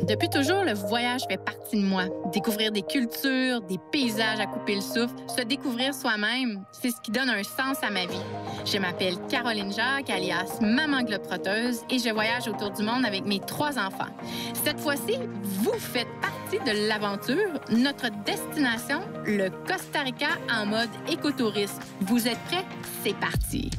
Depuis toujours, le voyage fait partie de moi. Découvrir des cultures, des paysages à couper le souffle, se découvrir soi-même, c'est ce qui donne un sens à ma vie. Je m'appelle Caroline Jacques, alias Maman Globetrotteuse, et je voyage autour du monde avec mes 3 enfants. Cette fois-ci, vous faites partie de l'aventure. Notre destination, le Costa Rica en mode écotourisme. Vous êtes prêts? C'est parti!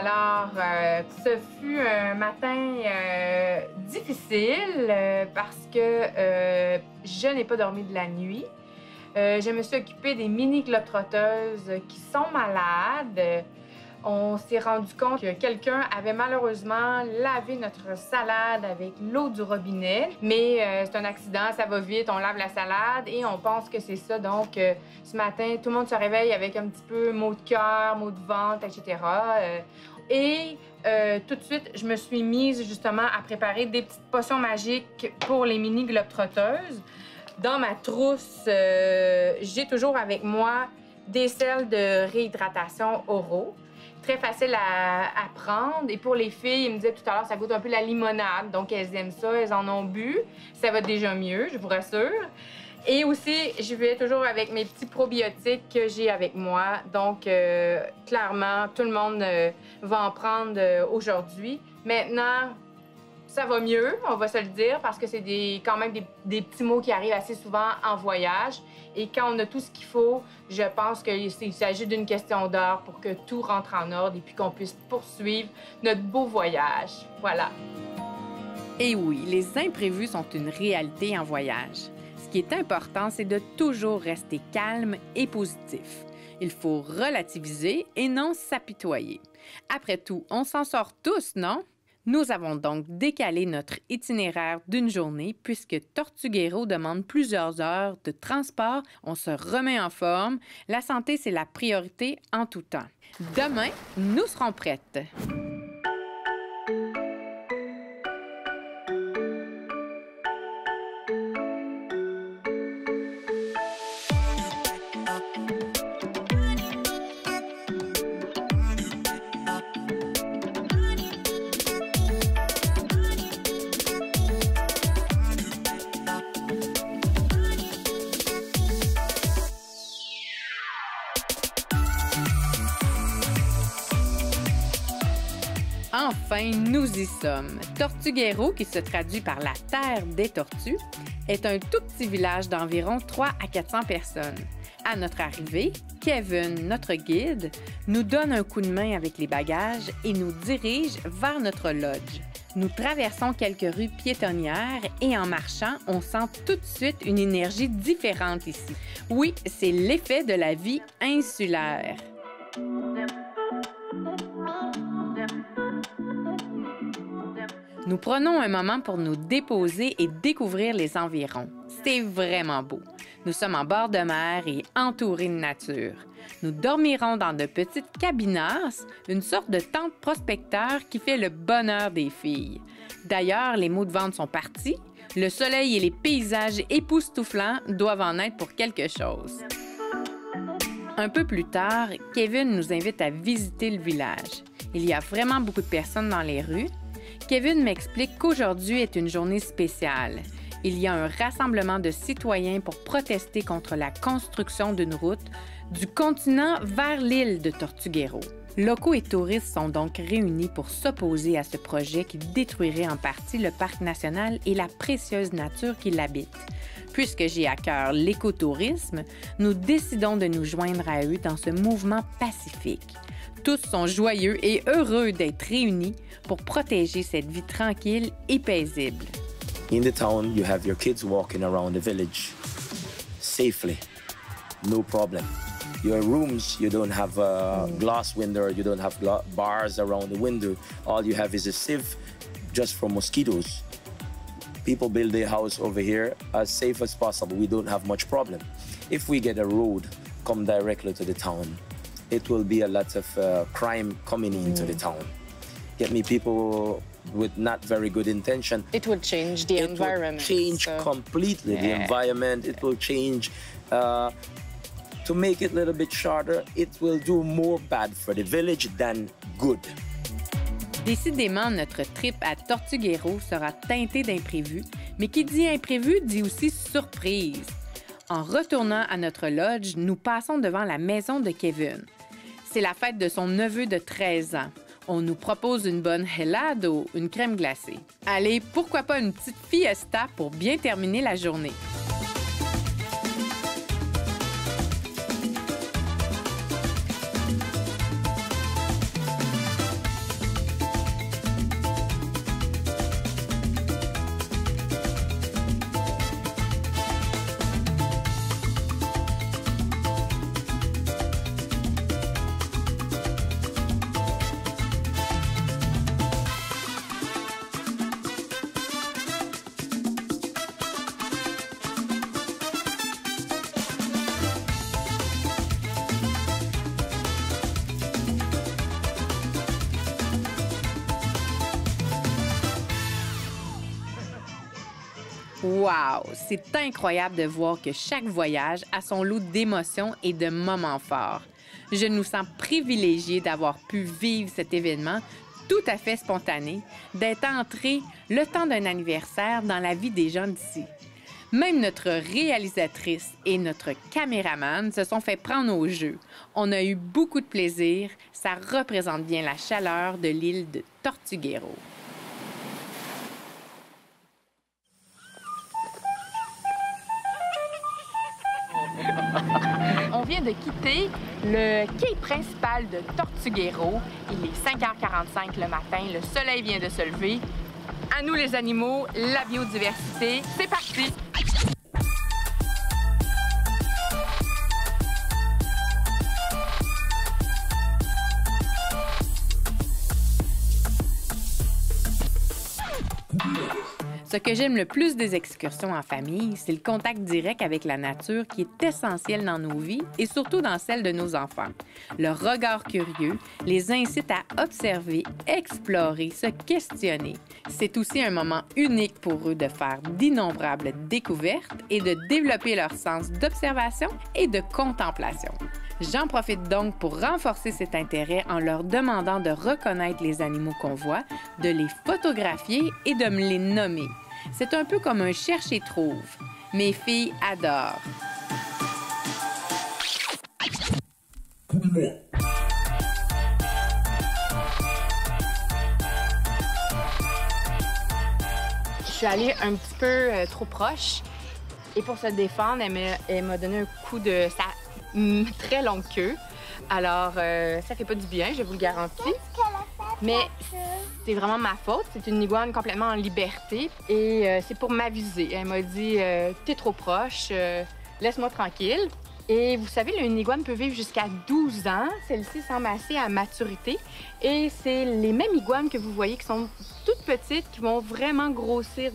Alors, ce fut un matin difficile parce que je n'ai pas dormi de la nuit. Je me suis occupée des mini globetrotteuses qui sont malades. On s'est rendu compte que quelqu'un avait malheureusement lavé notre salade avec l'eau du robinet. Mais c'est un accident, ça va vite, on lave la salade et on pense que c'est ça. Donc, ce matin, tout le monde se réveille avec un petit peu maux de cœur, maux de ventre, etc. Tout de suite, je me suis mise justement à préparer des petites potions magiques pour les mini globetrotteuses. Dans ma trousse, j'ai toujours avec moi des sels de réhydratation oraux. Très facile à prendre. Et pour les filles, ils me disaient tout à l'heure, ça goûte un peu la limonade. Donc, elles aiment ça, elles en ont bu. Ça va déjà mieux, je vous rassure. Et aussi, je vais toujours avec mes petits probiotiques que j'ai avec moi. Donc, clairement, tout le monde va en prendre aujourd'hui. Maintenant, ça va mieux, on va se le dire, parce que c'est quand même des petits mots qui arrivent assez souvent en voyage. Et quand on a tout ce qu'il faut, je pense qu'il s'agit d'une question d'heure pour que tout rentre en ordre et puis qu'on puisse poursuivre notre beau voyage. Voilà. Et oui, les imprévus sont une réalité en voyage. Ce qui est important, c'est de toujours rester calme et positif. Il faut relativiser et non s'apitoyer. Après tout, on s'en sort tous, non? Nous avons donc décalé notre itinéraire d'une journée puisque Tortuguero demande plusieurs heures de transport. On se remet en forme. La santé, c'est la priorité en tout temps. Demain, nous serons prêtes. Enfin, nous y sommes. Tortuguero, qui se traduit par la terre des tortues, est un tout petit village d'environ 300 à 400 personnes. À notre arrivée, Kevin, notre guide, nous donne un coup de main avec les bagages et nous dirige vers notre lodge. Nous traversons quelques rues piétonnières et en marchant, on sent tout de suite une énergie différente ici. Oui, c'est l'effet de la vie insulaire. Nous prenons un moment pour nous déposer et découvrir les environs. C'est vraiment beau. Nous sommes en bord de mer et entourés de nature. Nous dormirons dans de petites cabinas, une sorte de tente prospecteur qui fait le bonheur des filles. D'ailleurs, les maux de ventre sont partis. Le soleil et les paysages époustouflants doivent en être pour quelque chose. Un peu plus tard, Kevin nous invite à visiter le village. Il y a vraiment beaucoup de personnes dans les rues. Kevin m'explique qu'aujourd'hui est une journée spéciale. Il y a un rassemblement de citoyens pour protester contre la construction d'une route du continent vers l'île de Tortuguero. Locaux et touristes sont donc réunis pour s'opposer à ce projet qui détruirait en partie le parc national et la précieuse nature qui l'habite. Puisque j'ai à cœur l'écotourisme, nous décidons de nous joindre à eux dans ce mouvement pacifique. Tous sont joyeux et heureux d'être réunis pour protéger cette vie tranquille et paisible. In the town, you have your kids walking around the village safely, no problem. Your rooms, you don't have a glass window, you don't have bars around the window. All you have is a sieve just for mosquitoes. People build their house over here as safe as possible. We don't have much problem. If we get a road come directly to the town, it will be a lot of crime coming into the town. Get me, people with not very good intention. It will change the environment. It will change completely the environment. It will change, to make it a little bit shorter, it will do more bad for the village than good. Décidément, notre trip à Tortuguero sera teinté d'imprévus, mais qui dit imprévu dit aussi surprise. En retournant à notre lodge, nous passons devant la maison de Kevin. C'est la fête de son neveu de 13 ans. On nous propose une bonne helado, une crème glacée. Allez, pourquoi pas une petite fiesta pour bien terminer la journée? Wow! C'est incroyable de voir que chaque voyage a son lot d'émotions et de moments forts. Je nous sens privilégiés d'avoir pu vivre cet événement tout à fait spontané, d'être entrés le temps d'un anniversaire dans la vie des gens d'ici. Même notre réalisatrice et notre caméraman se sont fait prendre au jeu. On a eu beaucoup de plaisir. Ça représente bien la chaleur de l'île de Tortuguero. On vient de quitter le quai principal de Tortuguero. Il est 5h45 le matin, le soleil vient de se lever. À nous les animaux, la biodiversité, c'est parti! Ce que j'aime le plus des excursions en famille, c'est le contact direct avec la nature qui est essentiel dans nos vies et surtout dans celle de nos enfants. Le regard curieux les incite à observer, explorer, se questionner. C'est aussi un moment unique pour eux de faire d'innombrables découvertes et de développer leur sens d'observation et de contemplation. J'en profite donc pour renforcer cet intérêt en leur demandant de reconnaître les animaux qu'on voit, de les photographier et de me les nommer. C'est un peu comme un cherche et trouve. Mes filles adorent. Je suis allée un petit peu trop proche et pour se défendre, elle m'a donné un coup de sa très longue queue. Alors, ça fait pas du bien, je vous le garantis. Mais c'est vraiment ma faute. C'est une iguane complètement en liberté et c'est pour m'aviser. Elle m'a dit « T'es trop proche, laisse-moi tranquille ». Et vous savez, une iguane peut vivre jusqu'à 12 ans. Celle-ci semble assez à maturité. Et c'est les mêmes iguanes que vous voyez qui sont toutes petites, qui vont vraiment grossir.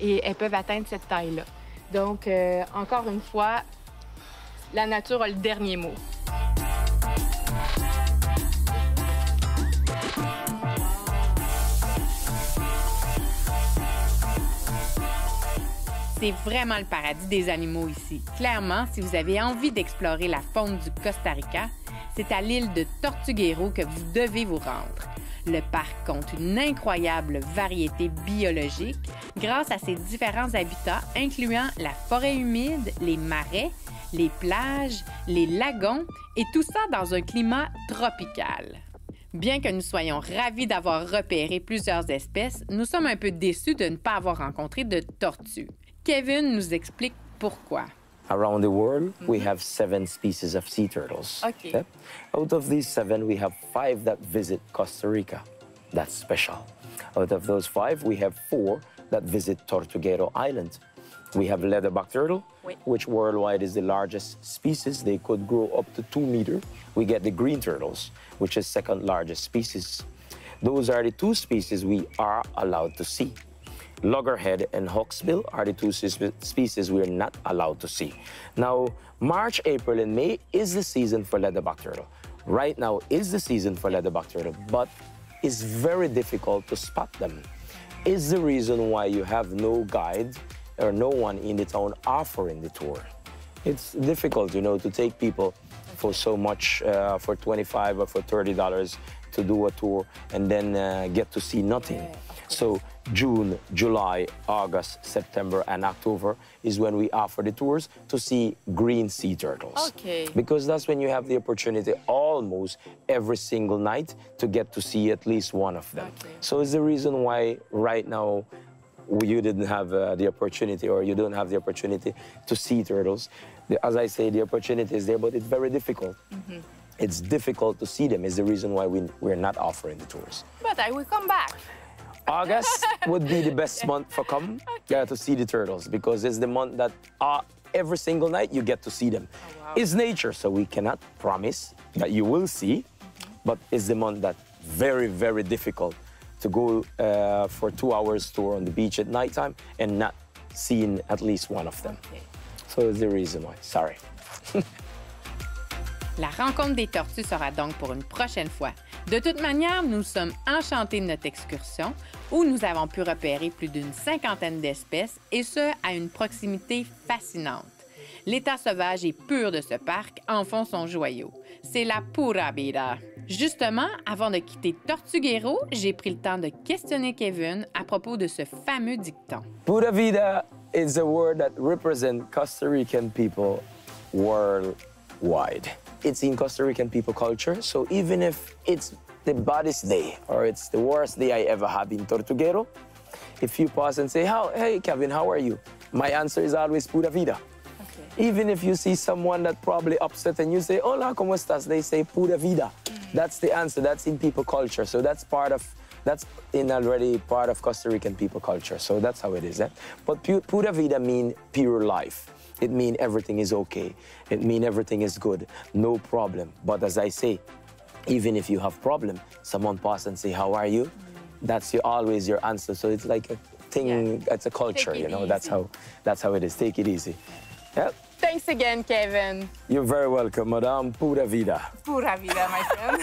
Et elles peuvent atteindre cette taille-là. Donc, encore une fois, la nature a le dernier mot. C'est vraiment le paradis des animaux ici. Clairement, si vous avez envie d'explorer la faune du Costa Rica, c'est à l'île de Tortuguero que vous devez vous rendre. Le parc compte une incroyable variété biologique grâce à ses différents habitats, incluant la forêt humide, les marais, les plages, les lagons et tout ça dans un climat tropical. Bien que nous soyons ravis d'avoir repéré plusieurs espèces, nous sommes un peu déçus de ne pas avoir rencontré de tortues. Kevin nous explique pourquoi. Around the world, we have 7 species of sea turtles. Okay. Yep. Out of these 7, we have 5 that visit Costa Rica. That's special. Out of those 5, we have 4 that visit Tortuguero Island. We have leatherback turtle, which worldwide is the largest species. They could grow up to 2 meters. We get the green turtles, which is second largest species. Those are the two species we are allowed to see. Loggerhead and hawksbill are the two species we're not allowed to see. Now, March, April, and May is the season for leatherback turtle. Right now is the season for leatherback turtle, but it's very difficult to spot them. Is the reason why you have no guide or no one in the town offering the tour. It's difficult, you know, to take people for so much, for $25 or for $30 to do a tour and then get to see nothing. So June, July, August, September, and October is when we offer the tours to see green sea turtles. Okay. Because that's when you have the opportunity almost every single night to get to see at least one of them. Okay. So it's the reason why right now you didn't have the opportunity, or you don't have the opportunity to see turtles. As I say, the opportunity is there, but it's very difficult. It's difficult to see them is the reason why we're not offering the tours. But I will come back. August would be the best month for to see the turtles, because it's the month that every single night you get to see them. Oh, wow. It's nature, so we cannot promise that you will see, but it's the month that very, very difficult to go for 2 hours tour on the beach at nighttime and not seeing at least one of them. Okay. So it's the reason why. Sorry. La rencontre des tortues sera donc pour une prochaine fois. De toute manière, nous sommes enchantés de notre excursion où nous avons pu repérer plus d'une 50aine d'espèces, et ce, à une proximité fascinante. L'état sauvage et pur de ce parc en font son joyau. C'est la pura vida. Justement, avant de quitter Tortuguero, j'ai pris le temps de questionner Kevin à propos de ce fameux dicton. Pura vida is a word that represents Costa Rican people worldwide. It's in Costa Rican people culture, so even if it's the baddest day or it's the worst day I ever had in Tortuguero, if you pause and say, hey, Kevin, how are you? My answer is always pura vida. Okay. Even if you see someone that probably upset and you say, hola, ¿cómo estás? They say pura vida. That's the answer. That's in people culture. So that's already part of Costa Rican people culture. So that's how it is. But pura vida means pure life. It means everything is okay. It means everything is good, no problem. But as I say, even if you have problem, someone pass and say, how are you? That's always your answer. So it's like a thing, it's a culture, you know, that's how it is. Take it easy. Yep. Thanks again, Kevin. You're very welcome, Madame. Pura vida. Pura vida, my friend.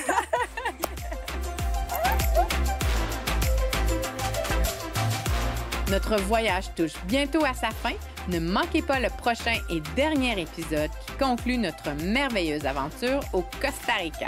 Notre voyage touche bientôt à sa fin. Ne manquez pas le prochain et dernier épisode qui conclut notre merveilleuse aventure au Costa Rica.